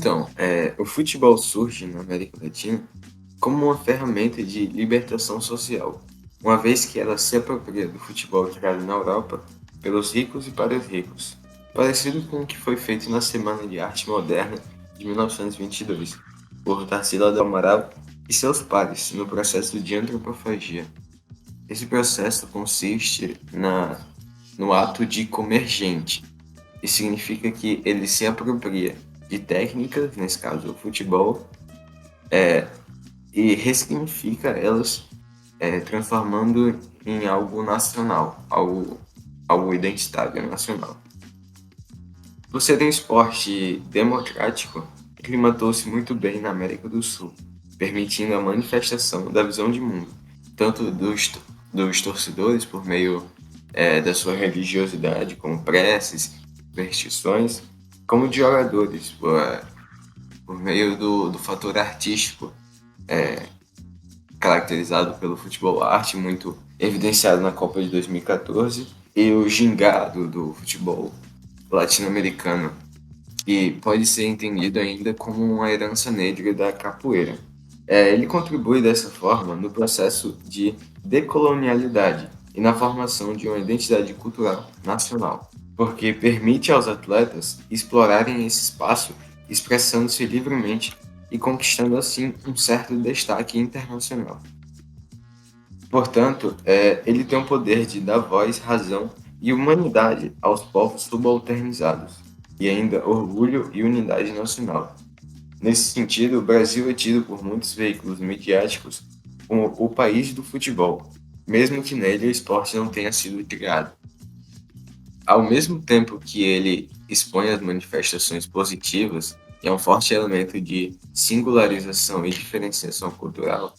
Então, o futebol surge na América Latina como uma ferramenta de libertação social, uma vez que ela se apropria do futebol criado na Europa pelos ricos e para os ricos, parecido com o que foi feito na Semana de Arte Moderna de 1922, por Tarsila do Amaral e seus pares no processo de antropofagia. Esse processo consiste no ato de comer gente, e significa que ele se apropria de técnicas, nesse caso o futebol, e ressignifica elas, transformando em algo nacional, algo identitário nacional. Por ser um esporte democrático, aclimatou-se muito bem na América do Sul, permitindo a manifestação da visão de mundo, tanto dos torcedores por meio da sua religiosidade, como preces, superstições, como de jogadores por meio do fator artístico, caracterizado pelo futebol arte, muito evidenciado na Copa de 2014, e o gingado do futebol latino-americano, que pode ser entendido ainda como uma herança negra da capoeira. Ele contribui dessa forma no processo de decolonialidade e na formação de uma identidade cultural nacional, porque permite aos atletas explorarem esse espaço, expressando-se livremente e conquistando assim um certo destaque internacional. Portanto, ele tem o poder de dar voz, razão e humanidade aos povos subalternizados, e ainda orgulho e unidade nacional. Nesse sentido, o Brasil é tido por muitos veículos midiáticos como o país do futebol, mesmo que nele o esporte não tenha sido criado. Ao mesmo tempo que ele expõe as manifestações positivas, e é um forte elemento de singularização e diferenciação cultural,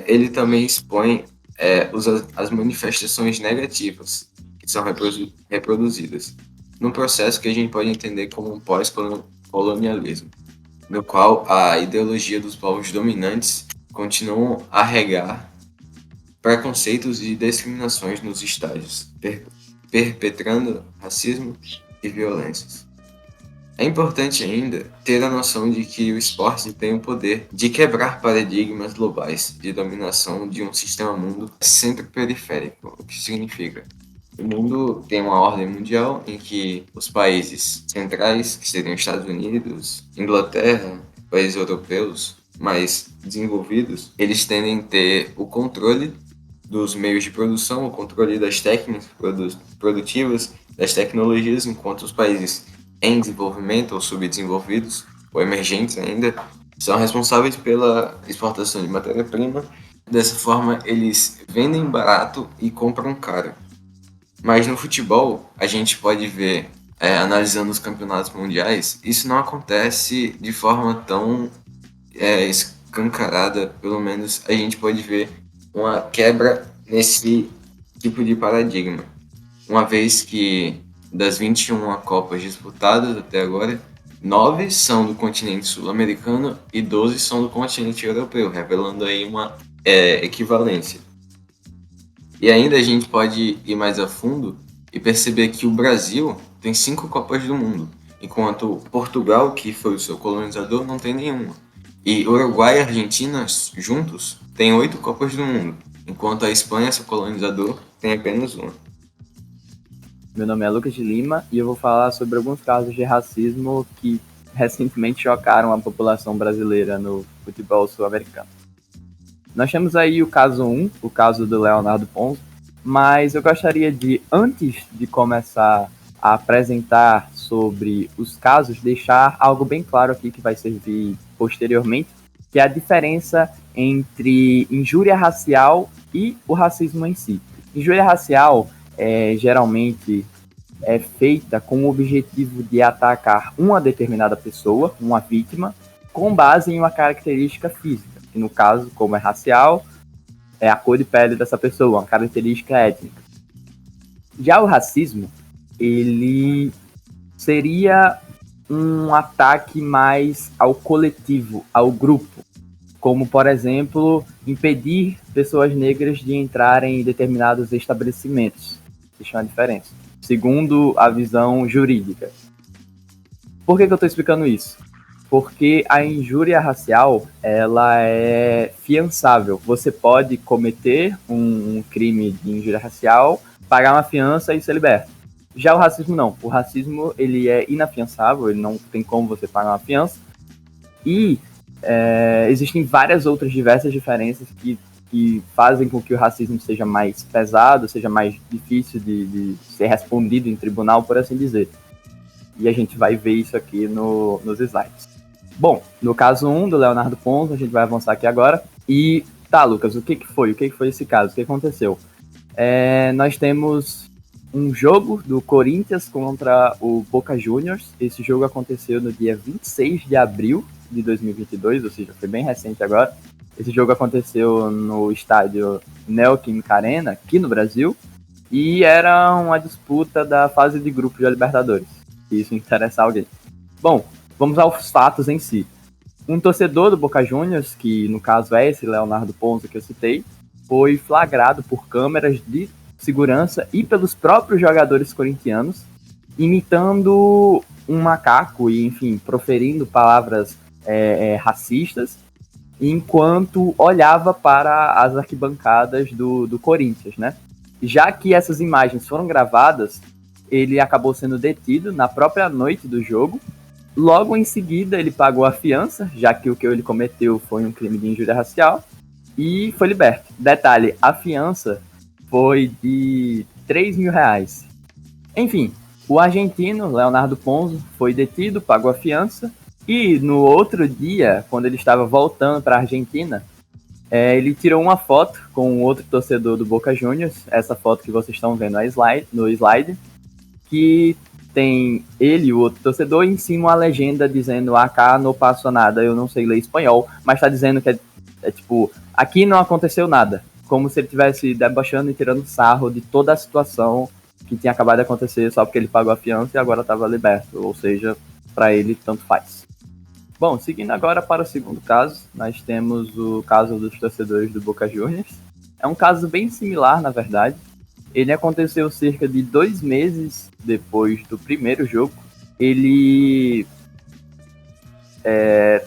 ele também expõe as manifestações negativas que são reproduzidas, num processo que a gente pode entender como um pós-colonialismo, no qual a ideologia dos povos dominantes continuam a regar preconceitos e discriminações nos estádios, perpetrando racismo e violências. É importante ainda ter a noção de que o esporte tem o poder de quebrar paradigmas globais de dominação de um sistema mundo centro-periférico, o que significa o mundo tem uma ordem mundial em que os países centrais, que seriam Estados Unidos, Inglaterra, países europeus mais desenvolvidos, eles tendem a ter o controle dos meios de produção, o controle das técnicas produtivas, das tecnologias, enquanto os países em desenvolvimento ou subdesenvolvidos, ou emergentes ainda, são responsáveis pela exportação de matéria-prima. Dessa forma, eles vendem barato e compram caro. Mas no futebol, a gente pode ver, analisando os campeonatos mundiais, isso não acontece de forma tão escancarada. Pelo menos a gente pode ver uma quebra nesse tipo de paradigma. Uma vez que das 21 Copas disputadas até agora, 9 são do continente sul-americano e 12 são do continente europeu, revelando aí uma equivalência. E ainda a gente pode ir mais a fundo e perceber que o Brasil tem 5 Copas do Mundo, enquanto Portugal, que foi o seu colonizador, não tem nenhuma. E Uruguai e Argentina, juntos, têm 8 Copas do Mundo, enquanto a Espanha, seu colonizador, tem apenas uma. Meu nome é Lucas de Lima e eu vou falar sobre alguns casos de racismo que recentemente chocaram a população brasileira no futebol sul-americano. Nós temos aí o caso 1, o caso do Leonardo Ponce, mas eu gostaria de, antes de começar a apresentar sobre os casos, deixar algo bem claro aqui que vai servir posteriormente, que é a diferença entre injúria racial e o racismo em si. Injúria racial geralmente é feita com o objetivo de atacar uma determinada pessoa, uma vítima, com base em uma característica física, que no caso, como é racial, é a cor de pele dessa pessoa, uma característica étnica. Já o racismo, ele seria um ataque mais ao coletivo, ao grupo, como, por exemplo, impedir pessoas negras de entrarem em determinados estabelecimentos. Existe uma diferença, segundo a visão jurídica. Por que eu estou explicando isso? porque a injúria racial, ela é fiançável. Você pode cometer um crime de injúria racial, pagar uma fiança e ser liberto. Já o racismo não. O racismo, ele é inafiançável, ele não tem como você pagar uma fiança. E existem várias outras diversas diferenças que fazem com que o racismo seja mais pesado, seja mais difícil de ser respondido em tribunal, por assim dizer. E a gente vai ver isso aqui nos slides. Bom, no caso 1 do Leonardo Ponzo, a gente vai avançar aqui agora. E tá, Lucas, o que foi? O que foi esse caso? O que aconteceu? Nós temos um jogo do Corinthians contra o Boca Juniors. Esse jogo aconteceu no dia 26 de abril de 2022, ou seja, foi bem recente agora. Esse jogo aconteceu no estádio Neoquímica Arena, aqui no Brasil, e era uma disputa da fase de grupos da Libertadores, se isso interessa alguém. Bom, vamos aos fatos em si. Um torcedor do Boca Juniors, que no caso é esse Leonardo Ponzo que eu citei, foi flagrado por câmeras de segurança e pelos próprios jogadores corintianos, imitando um macaco e, enfim, proferindo palavras racistas, enquanto olhava para as arquibancadas do Corinthians, né? Já que essas imagens foram gravadas, ele acabou sendo detido na própria noite do jogo. Logo em seguida, ele pagou a fiança, já que o que ele cometeu foi um crime de injúria racial, e foi liberto. Detalhe, a fiança foi de R$3.000. Enfim, o argentino Leonardo Ponzo foi detido, pagou a fiança, e no outro dia, quando ele estava voltando para a Argentina, ele tirou uma foto com outro torcedor do Boca Juniors, essa foto que vocês estão vendo no slide, que tem ele e o outro torcedor, e em cima uma legenda dizendo "Acá não passou nada", eu não sei ler espanhol, mas está dizendo que é tipo, aqui não aconteceu nada, como se ele estivesse debochando e tirando sarro de toda a situação que tinha acabado de acontecer só porque ele pagou a fiança e agora estava liberto, ou seja, para ele tanto faz. Bom, seguindo agora para o segundo caso, nós temos o caso dos torcedores do Boca Juniors. É um caso bem similar, na verdade. Ele aconteceu cerca de 2 meses depois do primeiro jogo. Ele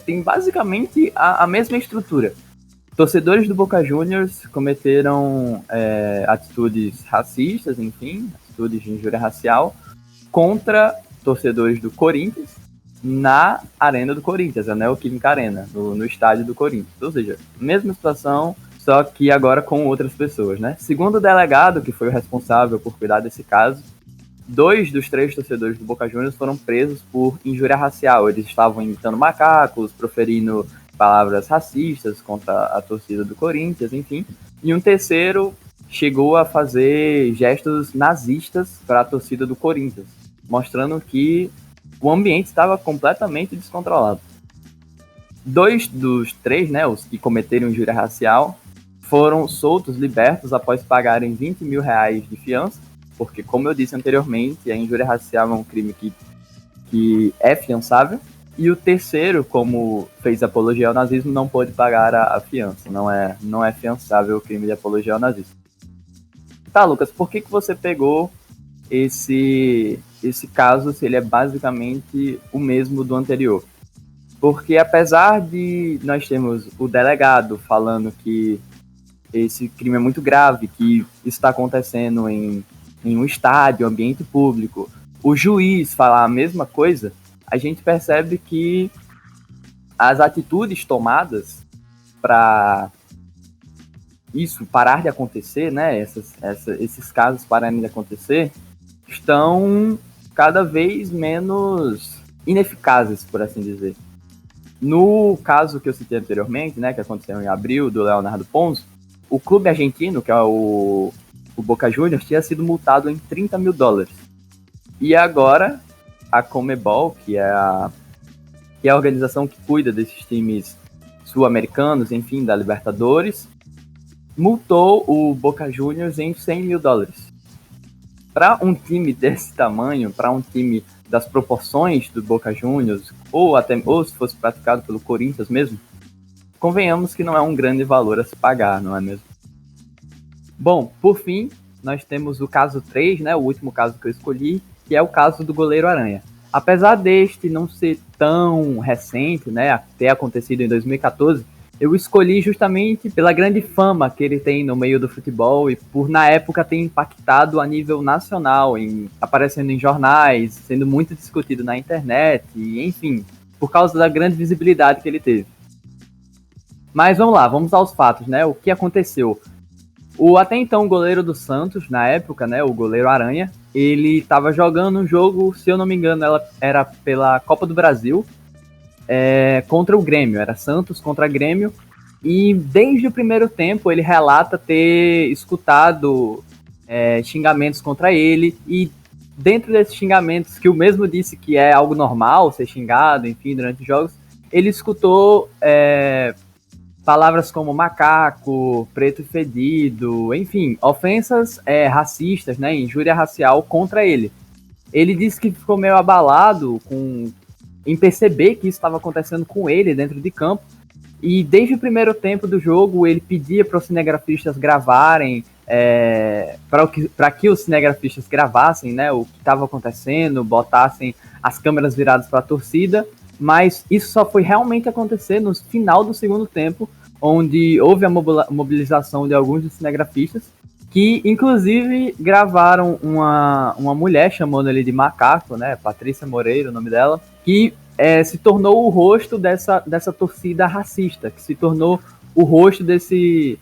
tem basicamente a mesma estrutura. Torcedores do Boca Juniors cometeram atitudes racistas, enfim, atitudes de injúria racial, contra torcedores do Corinthians na Arena do Corinthians, a Neoquímica Arena, no estádio do Corinthians. Ou seja, mesma situação, só que agora com outras pessoas, né? Segundo o delegado, que foi o responsável por cuidar desse caso, 2 dos 3 torcedores do Boca Juniors foram presos por injúria racial. Eles estavam imitando macacos, proferindo palavras racistas contra a torcida do Corinthians, enfim. E um terceiro chegou a fazer gestos nazistas para a torcida do Corinthians, mostrando que o ambiente estava completamente descontrolado. 2 dos 3, né, os que cometeram injúria racial, foram soltos, libertos, após pagarem R$20.000 de fiança, porque, como eu disse anteriormente, a injúria racial é um crime que é fiançável, e o terceiro, como fez apologia ao nazismo, não pôde pagar a fiança, não é fiançável o crime de apologia ao nazismo. Tá, Lucas, por que você pegou esse caso se ele é basicamente o mesmo do anterior? Porque apesar de nós termos o delegado falando que esse crime é muito grave, que está acontecendo em um estádio, ambiente público, o juiz falar a mesma coisa, a gente percebe que as atitudes tomadas para isso parar de acontecer, né, esses casos pararem de acontecer, estão cada vez menos ineficazes, por assim dizer. No caso que eu citei anteriormente, né, que aconteceu em abril, do Leonardo Ponzo, o clube argentino, que é o Boca Juniors, tinha sido multado em $30.000. E agora, a Conmebol, que é a organização que cuida desses times sul-americanos, enfim, da Libertadores, multou o Boca Juniors em $100.000. Para um time desse tamanho, para um time das proporções do Boca Juniors, ou se fosse praticado pelo Corinthians mesmo, convenhamos que não é um grande valor a se pagar, não é mesmo? Bom, por fim, nós temos o caso 3, né, o último caso que eu escolhi, que é o caso do goleiro Aranha. Apesar deste não ser tão recente, né, ter acontecido em 2014, eu escolhi justamente pela grande fama que ele tem no meio do futebol e por, na época, ter impactado a nível nacional, aparecendo em jornais, sendo muito discutido na internet, e enfim, por causa da grande visibilidade que ele teve. Mas vamos lá, vamos aos fatos, né? O que aconteceu? O até então goleiro do Santos, na época, né, o goleiro Aranha, ele estava jogando um jogo, se eu não me engano, ela era pela Copa do Brasil, contra o Grêmio, era Santos contra Grêmio, e desde o primeiro tempo ele relata ter escutado xingamentos contra ele, e dentro desses xingamentos, que o mesmo disse que é algo normal ser xingado, enfim, durante os jogos, ele escutou palavras como macaco, preto fedido, enfim, ofensas racistas, né, injúria racial contra ele. Ele disse que ficou meio abalado em perceber que isso estava acontecendo com ele dentro de campo, e desde o primeiro tempo do jogo ele pedia para os cinegrafistas gravarem, para que os cinegrafistas gravassem, né, o que estava acontecendo, botassem as câmeras viradas para a torcida, mas isso só foi realmente acontecer no final do segundo tempo, onde houve a mobilização de alguns dos cinegrafistas, que inclusive gravaram uma mulher chamando ele de macaco, né, Patrícia Moreira, o nome dela, que se tornou o rosto dessa torcida racista, que se tornou o rosto desses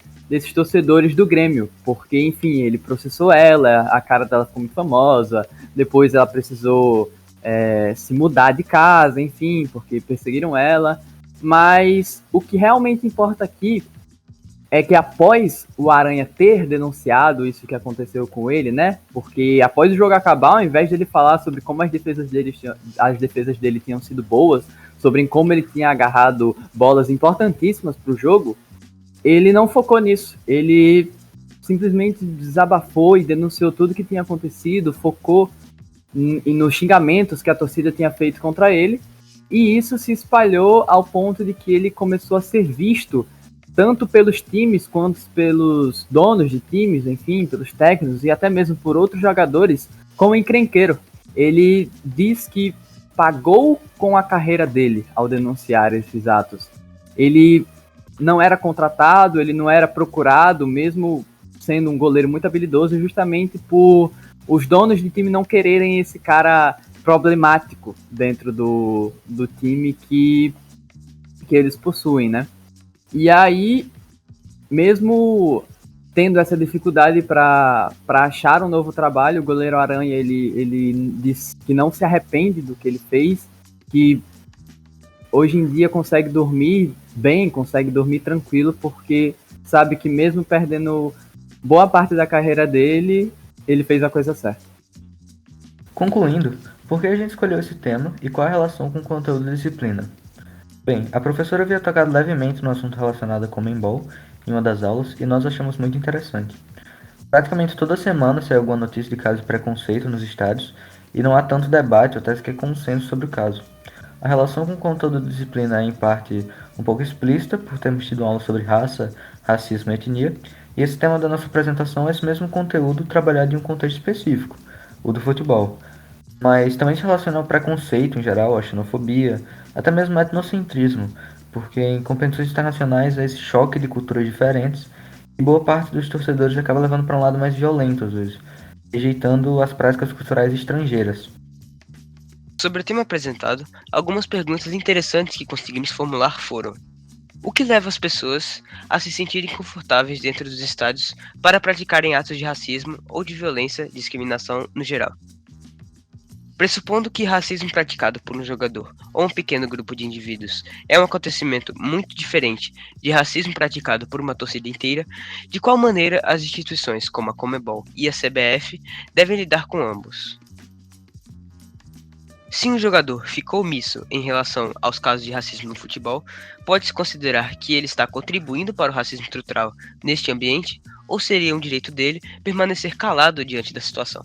torcedores do Grêmio, porque, enfim, ele processou ela, a cara dela ficou muito famosa, depois ela precisou se mudar de casa, enfim, porque perseguiram ela. Mas o que realmente importa aqui é que após o Aranha ter denunciado isso que aconteceu com ele, né? Porque após o jogo acabar, ao invés de ele falar sobre como as defesas dele tinham sido boas, sobre como ele tinha agarrado bolas importantíssimas para o jogo, ele não focou nisso. Ele simplesmente desabafou e denunciou tudo que tinha acontecido, focou nos xingamentos que a torcida tinha feito contra ele, e isso se espalhou ao ponto de que ele começou a ser visto tanto pelos times quanto pelos donos de times, enfim, pelos técnicos e até mesmo por outros jogadores como encrenqueiro. Ele diz que pagou com a carreira dele ao denunciar esses atos. Ele não era contratado, ele não era procurado, mesmo sendo um goleiro muito habilidoso, justamente por os donos de time não quererem esse cara problemático dentro do time que eles possuem, né? E aí, mesmo tendo essa dificuldade para achar um novo trabalho, o goleiro Aranha, ele diz que não se arrepende do que ele fez, que hoje em dia consegue dormir bem, consegue dormir tranquilo, porque sabe que mesmo perdendo boa parte da carreira dele, ele fez a coisa certa. Concluindo, por que a gente escolheu esse tema e qual a relação com o conteúdo da disciplina? Bem, a professora havia tocado levemente no assunto relacionado a Conmebol em uma das aulas e nós achamos muito interessante. Praticamente toda semana sai alguma notícia de caso de preconceito nos estádios e não há tanto debate ou até sequer consenso sobre o caso. A relação com o conteúdo da disciplina é, em parte, um pouco explícita, por termos tido aula sobre raça, racismo e etnia, e esse tema da nossa apresentação é esse mesmo conteúdo trabalhado em um contexto específico, o do futebol. Mas também se relaciona ao preconceito em geral, à xenofobia, até mesmo ao etnocentrismo, porque em competições internacionais há esse choque de culturas diferentes e boa parte dos torcedores acaba levando para um lado mais violento às vezes, rejeitando as práticas culturais estrangeiras. Sobre o tema apresentado, algumas perguntas interessantes que conseguimos formular foram: o que leva as pessoas a se sentirem confortáveis dentro dos estádios para praticarem atos de racismo ou de violência e discriminação no geral? Pressupondo que racismo praticado por um jogador ou um pequeno grupo de indivíduos é um acontecimento muito diferente de racismo praticado por uma torcida inteira, de qual maneira as instituições como a Conmebol e a CBF devem lidar com ambos? Se um jogador ficou omisso em relação aos casos de racismo no futebol, pode-se considerar que ele está contribuindo para o racismo estrutural neste ambiente, ou seria um direito dele permanecer calado diante da situação?